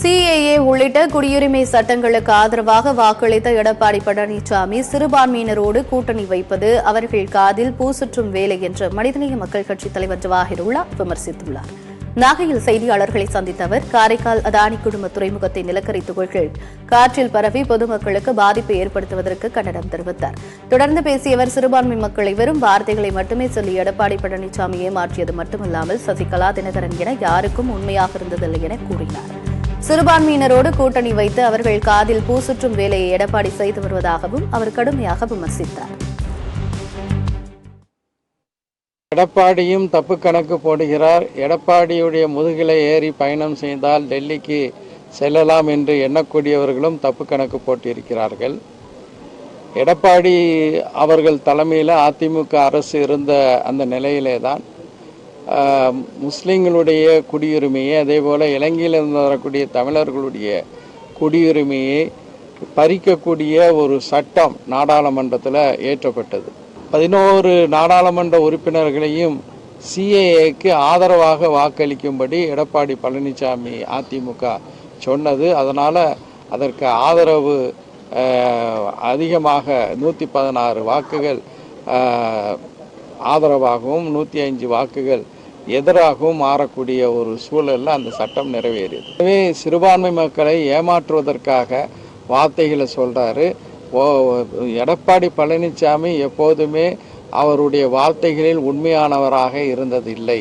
CAA உள்ளிட்ட குடியுரிமை சட்டங்களுக்கு ஆதரவாக வாக்களித்த எடப்பாடி பழனிசாமி சிறுபான்மையினரோடு கூட்டணி வைப்பது அவர்கள் காதில் பூசுற்றும் வேலை என்று மனிதநேய மக்கள் கட்சித் தலைவர் ஜவாஹிருல்லா விமர்சித்துள்ளார். நாகையில் செய்தியாளர்களை சந்தித்த அவர், காரைக்கால் அதானி குழும துறைமுகத்தை நிலக்கரி துகள்கள் காற்றில் பரவி பொதுமக்களுக்கு பாதிப்பை ஏற்படுத்துவதற்கு கண்டனம் தெரிவித்தார். தொடர்ந்து பேசிய அவர், சிறுபான்மை மக்களை வெறும் வார்த்தைகளை மட்டுமே சொல்லி எடப்பாடி பழனிசாமி ஏமாற்றியது மட்டுமல்லாமல் சசிகலா, தினகரன் என யாருக்கும் உண்மையாக இருந்ததில்லை என கூறினார். சிறுபான்மையினரோடு கூட்டணி வைத்து அவர்கள் காதில் பூசுற்றும் வேலையை எடப்பாடி செய்து வருவதாகவும் அவர் கடுமையாக விமர்சித்தார். எடப்பாடியும் தப்பு கணக்கு போடுகிறார். எடப்பாடியுடைய முதுகிலை ஏறி பயணம் செய்தால் டெல்லிக்கு செல்லலாம் என்று எண்ணக்கூடியவர்களும் தப்பு கணக்கு போட்டிருக்கிறார்கள். எடப்பாடி அவர்கள் தலைமையில் அதிமுக அரசு இருந்த அந்த நிலையிலே தான் முஸ்லீம்களுடைய குடியுரிமையை, அதே போல் இலங்கையிலிருந்து வரக்கூடிய தமிழர்களுடைய குடியுரிமையை பறிக்கக்கூடிய ஒரு சட்டம் நாடாளுமன்றத்தில் ஏற்றப்பட்டது. 11 நாடாளுமன்ற உறுப்பினர்களையும் சிஏஏக்கு ஆதரவாக வாக்களிக்கும்படி எடப்பாடி பழனிசாமி அதிமுக சொன்னது. அதனால் அதற்கு ஆதரவு அதிகமாக 116 வாக்குகள் ஆதரவாகவும் 105 வாக்குகள் எதிராகவும் மாறக்கூடிய ஒரு சூழலில் அந்த சட்டம் நிறைவேறியது. எனவே சிறுபான்மை மக்களை ஏமாற்றுவதற்காக வார்த்தைகளை சொல்கிறாரு. எடப்பாடி பழனிசாமி எப்போதுமே அவருடைய வார்த்தைகளில் உண்மையானவராக இருந்ததில்லை.